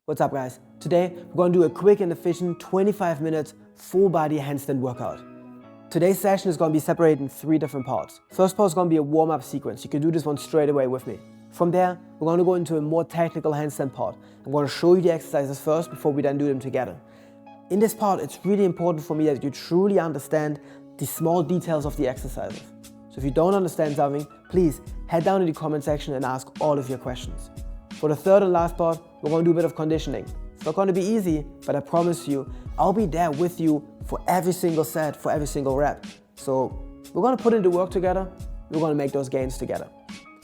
What's up guys? Today we're going to do a quick and efficient 25 minutes full body handstand workout. Today's session is going to be separated in 3 different parts. First part is going to be a warm-up sequence. You can do this one straight away with me. From there, we're going to go into a more technical handstand part. I'm going to show you the exercises first before we then do them together. In this part, it's really important for me that you truly understand the small details of the exercises. So if you don't understand something, please head down to the comment section and ask all of your questions. For the third and last part, we're going to do a bit of conditioning. It's not going to be easy, but I promise you, I'll be there with you for every single set, for every single rep. So we're going to put in the work together, we're going to make those gains together.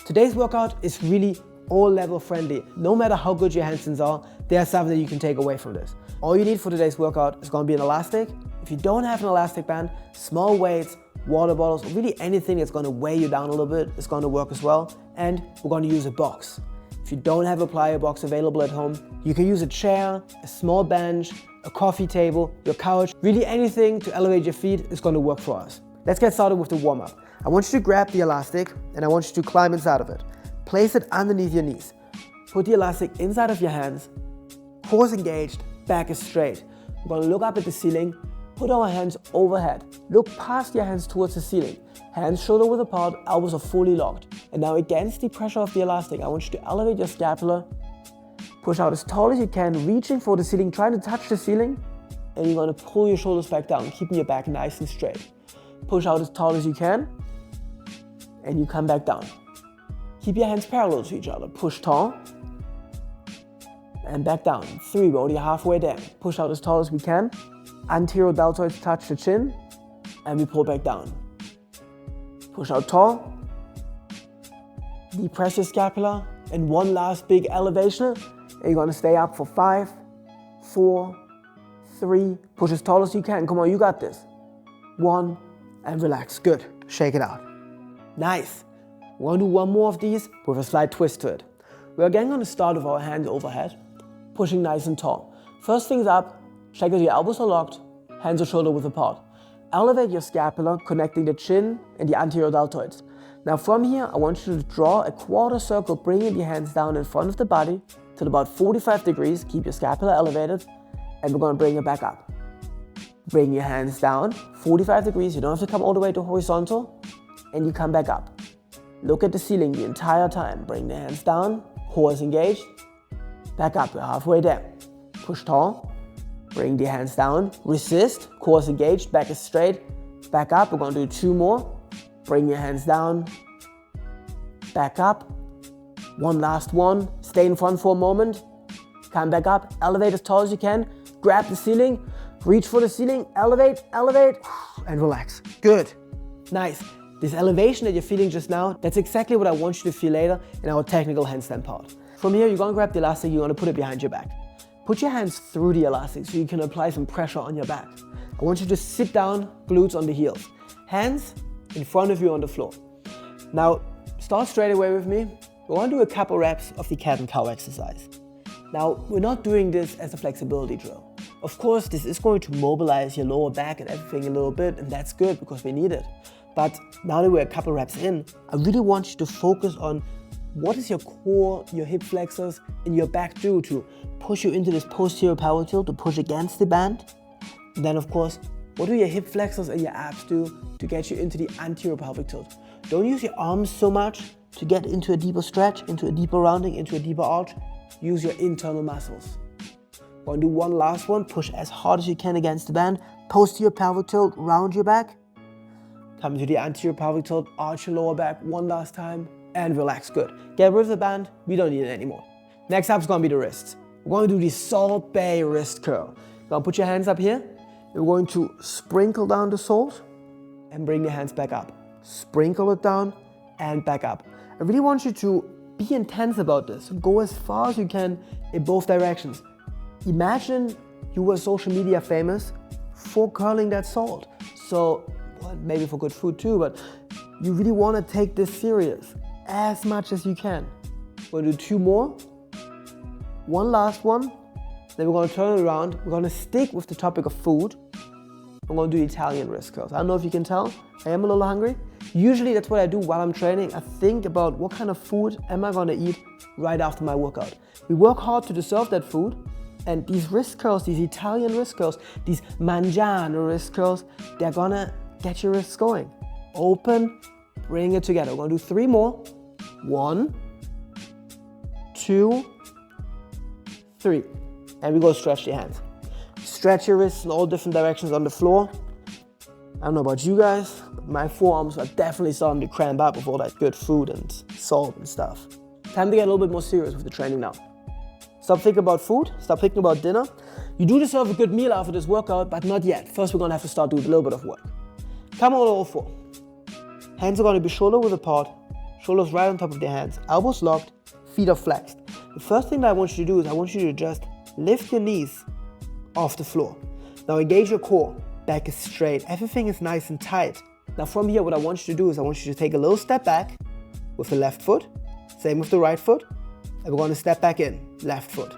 Today's workout is really all level friendly. No matter how good your handstands are, there's something that you can take away from this. All you need for today's workout is going to be an elastic. If you don't have an elastic band, small weights, water bottles, really anything that's going to weigh you down a little bit is going to work as well. And we're going to use a box. If you don't have a plyo box available at home, you can use a chair, a small bench, a coffee table, your couch, really anything to elevate your feet is going to work for us. Let's get started with the warm-up. I want you to grab the elastic and I want you to climb inside of it. Place it underneath your knees. Put the elastic inside of your hands, core engaged, back is straight. We're going to look up at the ceiling, put our hands overhead. Look past your hands towards the ceiling. Hands shoulder width apart, elbows are fully locked. And now against the pressure of the elastic, I want you to elevate your scapula, push out as tall as you can, reaching for the ceiling, trying to touch the ceiling, and you're going to pull your shoulders back down, keeping your back nice and straight. Push out as tall as you can, and you come back down. Keep your hands parallel to each other. Push tall, and back down. 3, we're already halfway there. Push out as tall as we can. Anterior deltoids touch the chin, and we pull back down. Push out tall, depress your scapula, and one last big elevation. And you're gonna stay up for 5, 4, 3, push as tall as you can. Come on, you got this. 1, and relax, good. Shake it out. Nice. We're gonna do one more of these with a slight twist to it. We're again gonna start with our hands overhead, pushing nice and tall. First things up, check that your elbows are locked, hands are shoulder width apart. Elevate your scapula, connecting the chin and the anterior deltoids. Now from here, I want you to draw a quarter circle, bringing the hands down in front of the body till about 45 degrees. Keep your scapula elevated, and we're going to bring it back up. Bring your hands down, 45 degrees. You don't have to come all the way to horizontal, and you come back up. Look at the ceiling the entire time. Bring the hands down, core is engaged, back up, we're halfway there. Push tall. Bring the hands down, resist, core is engaged, back is straight, back up. We're going to do 2 more. Bring your hands down, back up. One last one, stay in front for a moment, come back up, elevate as tall as you can, grab the ceiling, reach for the ceiling, elevate, elevate, and relax. Good, nice. This elevation that you're feeling just now, that's exactly what I want you to feel later in our technical handstand part. From here, you're going to grab the elastic, you're going to put it behind your back. Put your hands through the elastic so you can apply some pressure on your back. I want you to sit down, glutes on the heels. Hands in front of you on the floor. Now, start straight away with me. We're going to do a couple reps of the cat and cow exercise. Now, we're not doing this as a flexibility drill. Of course, this is going to mobilize your lower back and everything a little bit, and that's good because we need it. But now that we're a couple reps in, I really want you to focus on what is your core, your hip flexors, and your back do to push you into this posterior pelvic tilt, to push against the band. And then of course, what do your hip flexors and your abs do to get you into the anterior pelvic tilt? Don't use your arms so much to get into a deeper stretch, into a deeper rounding, into a deeper arch. Use your internal muscles. We're gonna do one last one. Push as hard as you can against the band. Posterior pelvic tilt, round your back. Come to the anterior pelvic tilt, arch your lower back one last time, and relax, good. Get rid of the band, we don't need it anymore. Next up is gonna be the wrists. We're going to do the Salt Bay wrist curl. You're gonna put your hands up here. You're going to sprinkle down the salt and bring your hands back up. Sprinkle it down and back up. I really want you to be intense about this. Go as far as you can in both directions. Imagine you were social media famous for curling that salt. So, well, maybe for good food too, but you really want to take this serious as much as you can. We're gonna do 2 more. One last one. Then we're gonna turn it around. We're gonna stick with the topic of food. I'm gonna do Italian wrist curls. I don't know if you can tell, I am a little hungry. Usually that's what I do while I'm training. I think about what kind of food am I gonna eat right after my workout. We work hard to deserve that food, and these wrist curls, these Italian wrist curls, these mangiano wrist curls, they're gonna get your wrists going. Open, bring it together. We're gonna do 3 more. 1, 2, 3. And we go stretch your hands. Stretch your wrists in all different directions on the floor. I don't know about you guys, but my forearms are definitely starting to cramp up with all that good food and salt and stuff. Time to get a little bit more serious with the training now. Stop thinking about food, stop thinking about dinner. You do deserve a good meal after this workout, but not yet. First, we're gonna have to start doing a little bit of work. Come on all 4. Hands are gonna be shoulder width apart, shoulders right on top of their hands, elbows locked, feet are flexed. The first thing that I want you to do is I want you to just lift your knees off the floor. Now engage your core. Back is straight. Everything is nice and tight. Now from here, what I want you to do is I want you to take a little step back with the left foot. Same with the right foot. And we're going to step back in. Left foot,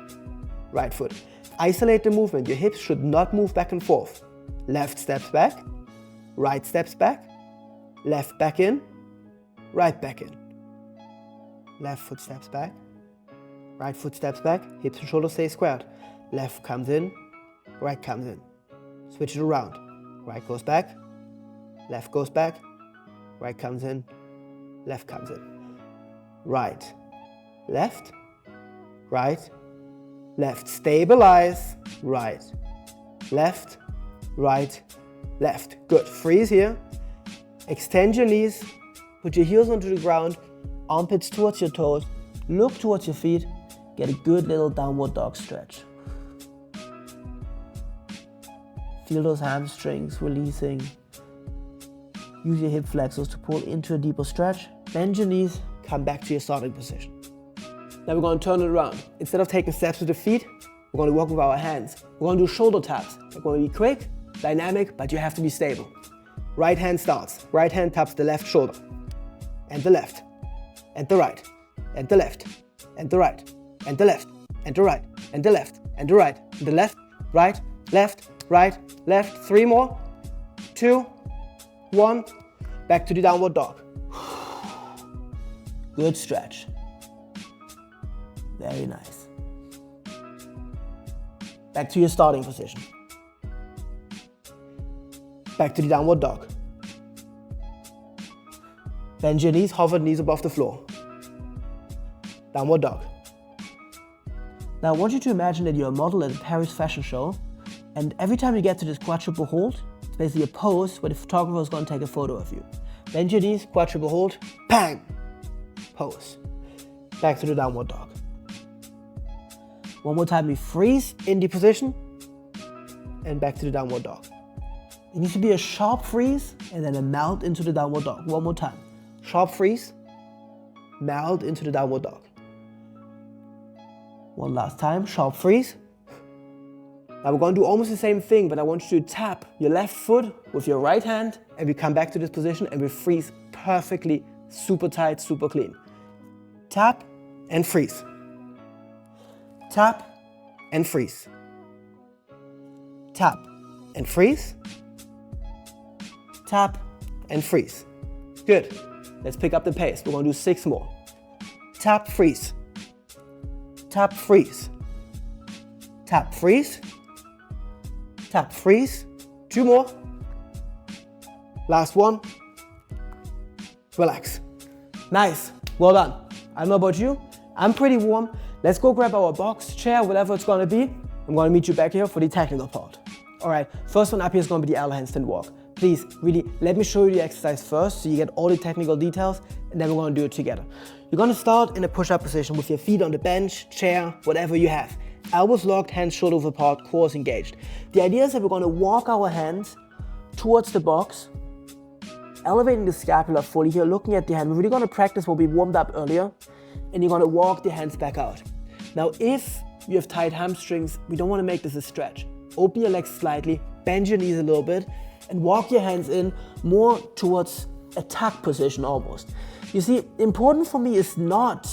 right foot. Isolate the movement. Your hips should not move back and forth. Left steps back. Right steps back. Left back in. Right back in. Left foot steps back. Right foot steps back. Hips and shoulders stay squared. Left comes in. Right comes in. Switch it around. Right goes back, left goes back, right comes in, left comes in. Right, left, right, left. Stabilize, right, left, right, left. Good. Freeze here. Extend your knees, put your heels onto the ground, armpits towards your toes, look towards your feet, get a good little downward dog stretch. Feel those hamstrings releasing. Use your hip flexors to pull into a deeper stretch. Bend your knees, come back to your starting position. Now we're going to turn it around. Instead of taking steps with the feet, we're going to work with our hands. We're going to do shoulder taps. They're going to be quick, dynamic, but you have to be stable. Right hand starts. Right hand taps the left shoulder. And the left. And the right. And the left. And the right. And the left. And the right. And the left. And the right. And the left. Right. Left. Right, left, 3 more, 2, 1, back to the downward dog. Good stretch. Very nice. Back to your starting position. Back to the downward dog. Bend your knees, hover knees above the floor. Downward dog. Now I want you to imagine that you're a model at a Paris fashion show. And every time you get to this quadruple hold, it's basically a pose where the photographer is going to take a photo of you. Bend your knees, quadruple hold, bang, pose. Back to the downward dog. One more time, we freeze in the position and back to the downward dog. It needs to be a sharp freeze and then a melt into the downward dog. One more time. Sharp freeze, melt into the downward dog. One last time, sharp freeze. Now we're going to do almost the same thing, but I want you to tap your left foot with your right hand and we come back to this position and we freeze perfectly, super tight, super clean. Tap and freeze. Tap and freeze. Tap and freeze. Tap and freeze. Good. Let's pick up the pace. We're going to do 6 more. Tap, freeze. Tap, freeze. Tap, freeze. Tap, freeze. 2 more. Last one. Relax. Nice. Well done. I don't know about you. I'm pretty warm. Let's go grab our box, chair, whatever it's going to be. I'm going to meet you back here for the technical part. All right, first one up here is going to be the Handstand Walk. Please, really, let me show you the exercise first so you get all the technical details, and then we're going to do it together. You're going to start in a push-up position with your feet on the bench, chair, whatever you have. Elbows locked, hands shoulder width apart, core is engaged. The idea is that we're going to walk our hands towards the box, elevating the scapula fully here, looking at the hand. We're really going to practice what we warmed up earlier, and you're going to walk the hands back out. Now, if you have tight hamstrings, we don't want to make this a stretch. Open your legs slightly, bend your knees a little bit, and walk your hands in more towards a tuck position almost. You see, important for me is not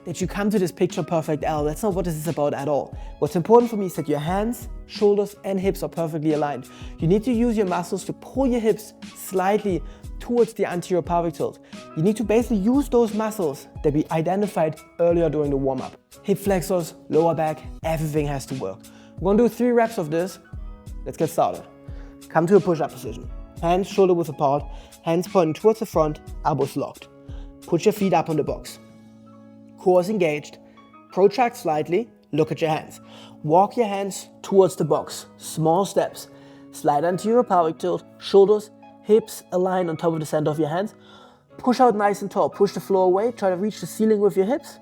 that you come to this picture perfect L. That's not what this is about at all. What's important for me is that your hands, shoulders and hips are perfectly aligned. You need to use your muscles to pull your hips slightly towards the anterior pelvic tilt. You need to basically use those muscles that we identified earlier during the warm-up. Hip flexors, lower back, everything has to work. We're gonna do 3 reps of this. Let's get started. Come to a push-up position. Hands shoulder width apart, hands pointing towards the front, elbows locked. Put your feet up on the box. Core is engaged. Protract slightly, look at your hands. Walk your hands towards the box. Small steps. Slide anterior pelvic tilt, shoulders, hips align on top of the center of your hands. Push out nice and tall. Push the floor away. Try to reach the ceiling with your hips.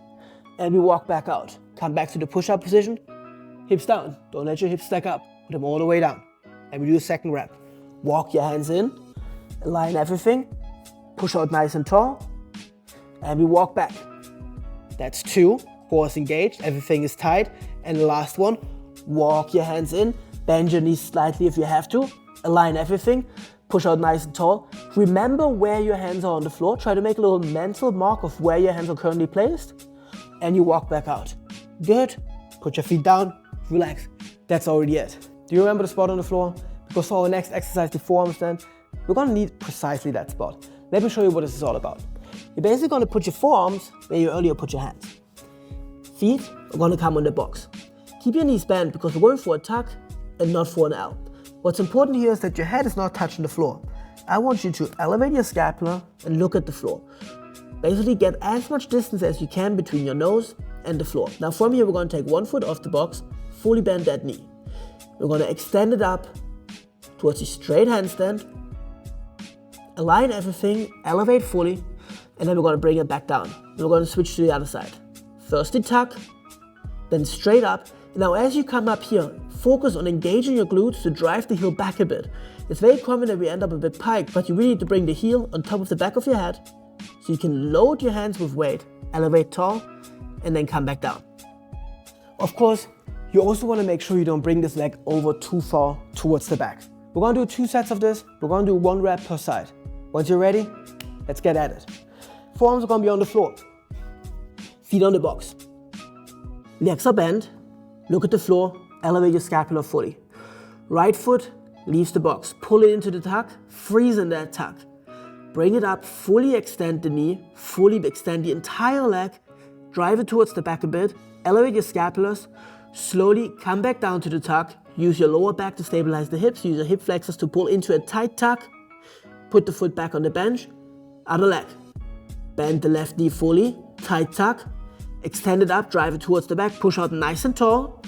And we walk back out. Come back to the push-up position. Hips down. Don't let your hips stack up. Put them all the way down. And we do a second rep. Walk your hands in. Align everything. Push out nice and tall. And we walk back. That's 2. Core is engaged. Everything is tight. And the last one. Walk your hands in. Bend your knees slightly if you have to. Align everything. Push out nice and tall. Remember where your hands are on the floor. Try to make a little mental mark of where your hands are currently placed. And you walk back out. Good. Put your feet down. Relax. That's already it. Do you remember the spot on the floor? Because for our next exercise, the forearm stand, we're going to need precisely that spot. Let me show you what this is all about. You're basically going to put your forearms where you earlier put your hands. Feet are going to come on the box. Keep your knees bent because we're going for a tuck and not for an L. What's important here is that your head is not touching the floor. I want you to elevate your scapula and look at the floor. Basically get as much distance as you can between your nose and the floor. Now from here we're going to take 1 foot off the box, fully bend that knee. We're going to extend it up towards a straight handstand, align everything, elevate fully, and then we're going to bring it back down. Then we're going to switch to the other side. First the tuck, then straight up. Now as you come up here, focus on engaging your glutes to drive the heel back a bit. It's very common that we end up a bit piked, but you really need to bring the heel on top of the back of your head so you can load your hands with weight, elevate tall, and then come back down. Of course, you also want to make sure you don't bring this leg over too far towards the back. We're going to do 2 sets of this. We're going to do 1 rep per side. Once you're ready, let's get at it. Forearms are going to be on the floor. Feet on the box. Legs are bent. Look at the floor. Elevate your scapula fully. Right foot leaves the box. Pull it into the tuck. Freeze in that tuck. Bring it up. Fully extend the knee. Fully extend the entire leg. Drive it towards the back a bit. Elevate your scapulas. Slowly come back down to the tuck. Use your lower back to stabilize the hips. Use your hip flexors to pull into a tight tuck. Put the foot back on the bench. Other leg. Bend the left knee fully. Tight tuck. Extend it up. Drive it towards the back. Push out nice and tall.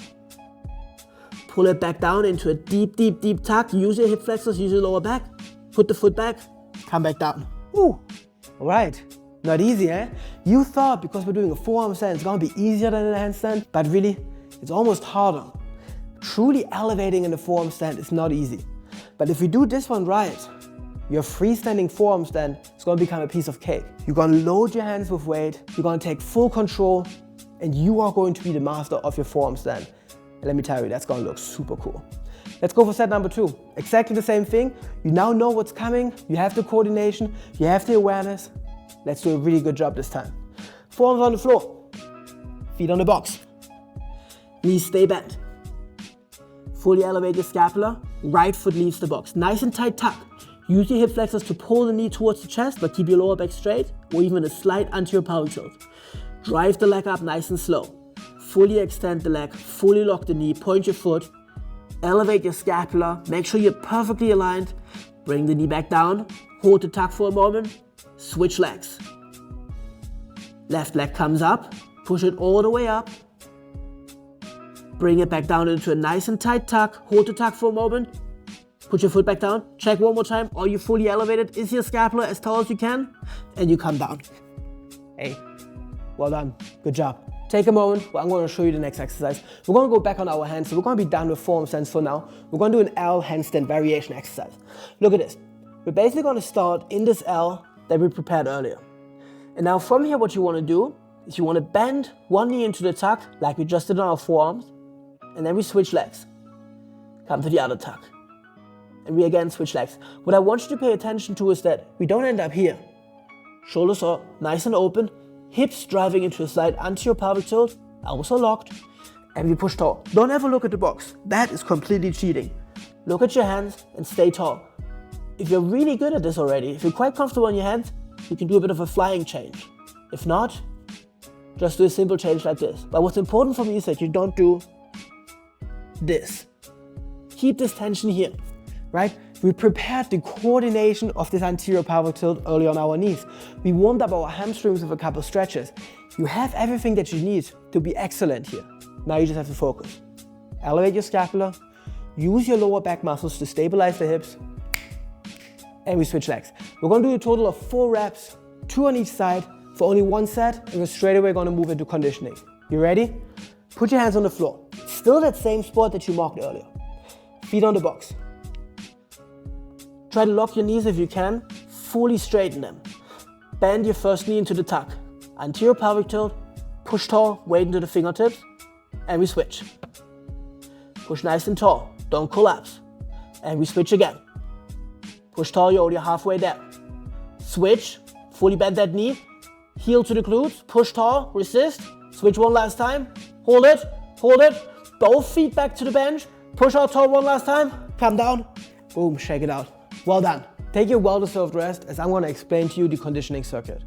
Pull it back down into a deep, deep, deep tuck. Use your hip flexors. Use your lower back. Put the foot back. Come back down. Ooh. All right. Not easy, eh? You thought because we're doing a forearm stand, it's going to be easier than a handstand, but really, it's almost harder. Truly elevating in the forearm stand is not easy. But if we do this one right, your freestanding forearm stand is going to become a piece of cake. You're going to load your hands with weight, you're going to take full control, and you are going to be the master of your forearm stand. And let me tell you, that's going to look super cool. Let's go for set number 2. Exactly the same thing. You now know what's coming, you have the coordination, you have the awareness. Let's do a really good job this time. Forearms on the floor, feet on the box. Knees stay bent. Fully elevate your scapula. Right foot leaves the box. Nice and tight tuck. Use your hip flexors to pull the knee towards the chest, but keep your lower back straight, or even a slight anterior pelvic tilt. Drive the leg up nice and slow. Fully extend the leg. Fully lock the knee. Point your foot. Elevate your scapula. Make sure you're perfectly aligned. Bring the knee back down. Hold the tuck for a moment. Switch legs. Left leg comes up. Push it all the way up. Bring it back down into a nice and tight tuck. Hold the tuck for a moment. Put your foot back down. Check one more time. Are you fully elevated? Is your scapula as tall as you can? And you come down. Hey, well done. Good job. Take a moment. Well, I'm going to show you the next exercise. We're going to go back on our hands. So we're going to be done with forearm stands for now. We're going to do an L handstand variation exercise. Look at this. We're basically going to start in this L that we prepared earlier. And now from here, what you want to do is you want to bend one knee into the tuck like we just did on our forearms. And then we switch legs. Come to the other tuck. And we again switch legs. What I want you to pay attention to is that we don't end up here. Shoulders are nice and open. hips driving into a slight anterior pelvic tilt, elbows are locked, and we push tall. Don't ever look at the box. That is completely cheating. Look at your hands and stay tall. If you're really good at this already, if you're quite comfortable on your hands, you can do a bit of a flying change. If not, just do a simple change like this. But what's important for me is that you don't do this. Keep this tension here, right? We prepared the coordination of this anterior pelvic tilt early on our knees. We warmed up our hamstrings with a couple of stretches. You have everything that you need to be excellent here. Now you just have to focus. Elevate your scapula, use your lower back muscles to stabilize the hips, and we switch legs. We're gonna do a total of 4 reps, 2 on each side for only 1 set, and we're straight away gonna move into conditioning. You ready? Put your hands on the floor. Still that same spot that you marked earlier. Feet on the box. Try to lock your knees if you can, fully straighten them. Bend your first knee into the tuck. Anterior pelvic tilt, push tall, weight into the fingertips, and we switch. Push nice and tall, don't collapse. And we switch again. Push tall, you're already halfway there. Switch, fully bend that knee, heel to the glutes, push tall, resist. Switch one last time, hold it, both feet back to the bench, push out tall one last time, come down, boom, shake it out. Well done. Take your well-deserved rest as I'm gonna explain to you the conditioning circuit.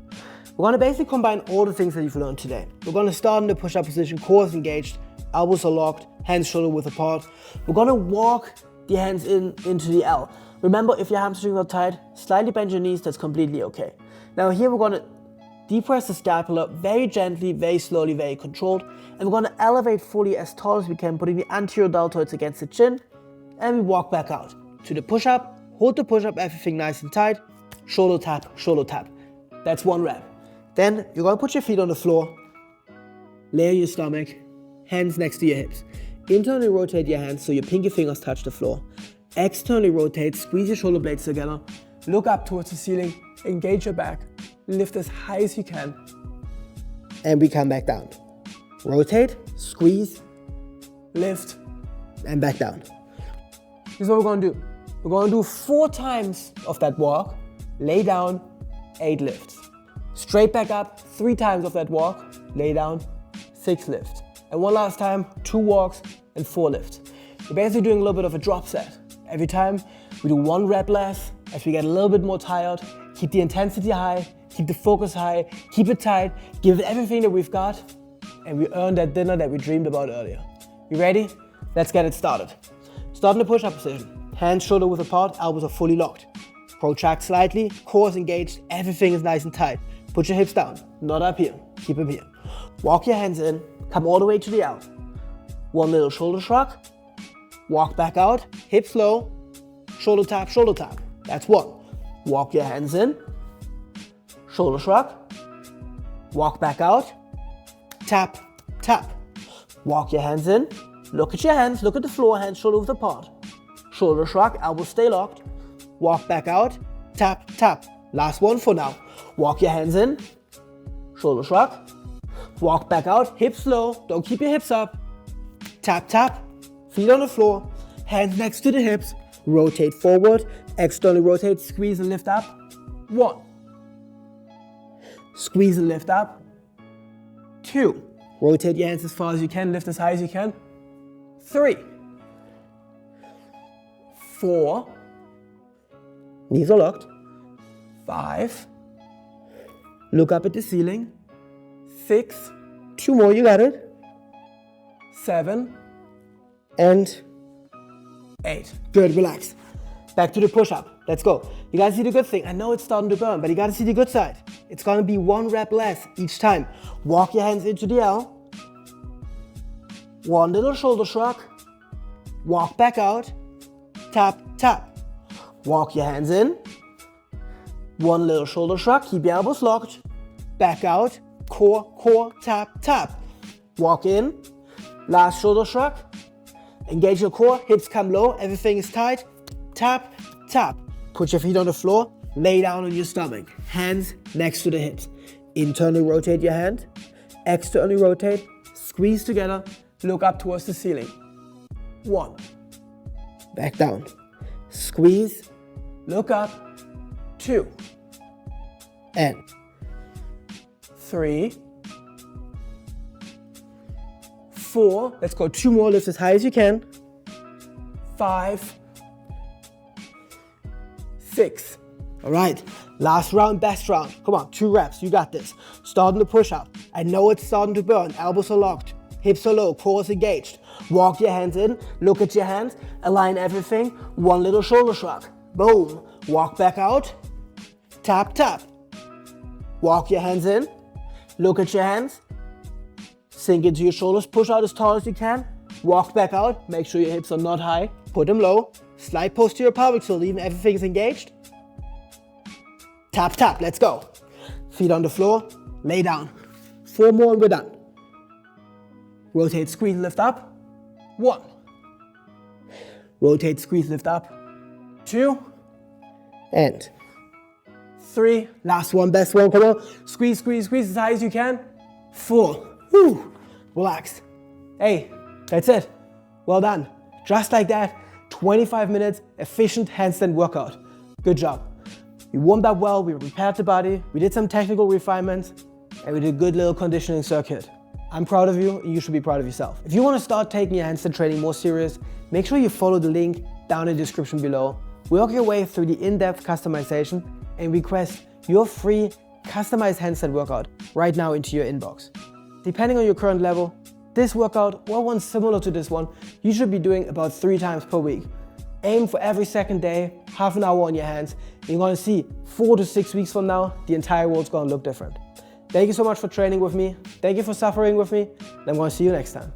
We're gonna basically combine all the things that you've learned today. We're gonna start in the push-up position, core is engaged, elbows are locked, hands shoulder width apart. We're gonna walk the hands into the L. Remember, if your hamstrings are tight, slightly bend your knees, that's completely okay. Now here we're gonna depress the scapula very gently, very slowly, very controlled, and we're gonna elevate fully as tall as we can, putting the anterior deltoids against the chin, and we walk back out to the push-up. Hold the push-up, everything nice and tight, shoulder tap, shoulder tap. That's 1 rep. Then you're gonna put your feet on the floor, lay on your stomach, hands next to your hips. Internally rotate your hands so your pinky fingers touch the floor. Externally rotate, squeeze your shoulder blades together, look up towards the ceiling, engage your back, lift as high as you can, and we come back down. Rotate, squeeze, lift, and back down. This is what we're gonna do. We're gonna do 4 times of that walk, lay down, 8 lifts. Straight back up, 3 times of that walk, lay down, 6 lifts. And one last time, 2 walks and 4 lifts. We're basically doing a little bit of a drop set. Every time we do 1 rep less, as we get a little bit more tired, keep the intensity high, keep the focus high, keep it tight, give it everything that we've got, and we earn that dinner that we dreamed about earlier. You ready? Let's get it started. Start in the push-up position. Hands shoulder width apart, elbows are fully locked. Protract slightly, core is engaged, everything is nice and tight. Put your hips down, not up here, keep them here. Walk your hands in, come all the way to the L. 1 little shoulder shrug, walk back out, hips low, shoulder tap, that's 1. Walk your hands in, shoulder shrug, walk back out, tap, tap. Walk your hands in, look at your hands, look at the floor, hands shoulder width apart. Shoulder shrug, elbows stay locked. Walk back out, tap, tap. Last one for now. Walk your hands in, shoulder shrug. Walk back out, hips low, don't keep your hips up. Tap, tap, feet on the floor, hands next to the hips. Rotate forward, externally rotate, squeeze and lift up. 1. Squeeze and lift up. 2. Rotate your hands as far as you can, lift as high as you can. 3. 4, knees are locked. 5, look up at the ceiling. 6, 2 more, you got it. 7, and 8. Good, relax. Back to the push-up, let's go. You gotta see the good thing. I know it's starting to burn, but you gotta see the good side. It's gonna be 1 rep less each time. Walk your hands into the L. 1 little shoulder shrug. Walk back out. Tap, tap. Walk your hands in. 1 little shoulder shrug, keep your elbows locked. Back out, core, tap, tap. Walk in, last shoulder shrug. Engage your core, hips come low, everything is tight. Tap, tap. Put your feet on the floor, lay down on your stomach. Hands next to the hips. Internally rotate your hand, externally rotate, squeeze together, look up towards the ceiling. 1. Back down. Squeeze, look up. 2. And 3, 4, let's go 2 more, lift as high as you can, 5, 6. All right, last round, best round. Come on, 2 reps, you got this. Starting to push up. I know it's starting to burn, elbows are locked, hips are low, core is engaged. Walk your hands in, look at your hands, align everything, 1 little shoulder shrug. Boom, walk back out, tap, tap. Walk your hands in, look at your hands, sink into your shoulders, push out as tall as you can, walk back out, make sure your hips are not high, put them low, slight posterior pelvic tilt, even everything's engaged. Tap, tap, let's go. Feet on the floor, lay down. 4 more and we're done. Rotate, squeeze, lift up. 1. Rotate, squeeze, lift up. 2. And 3. Last one, best one, come on. Squeeze, squeeze, squeeze as high as you can. 4. Woo. Relax. Hey, that's it. Well done. Just like that, 25 minutes, efficient handstand workout. Good job. We warmed up well, we repaired the body, we did some technical refinements, and we did a good little conditioning circuit. I'm proud of you, and you should be proud of yourself. If you want to start taking your handstand training more serious, make sure you follow the link down in the description below. Work your way through the in-depth customization and request your free customized handstand workout right now into your inbox. Depending on your current level, this workout or one similar to this one, you should be doing about 3 times per week. Aim for every second day, half an hour on your hands, and you're gonna see 4 to 6 weeks from now, the entire world's gonna look different. Thank you so much for training with me. Thank you for suffering with me, and I'm gonna see you next time.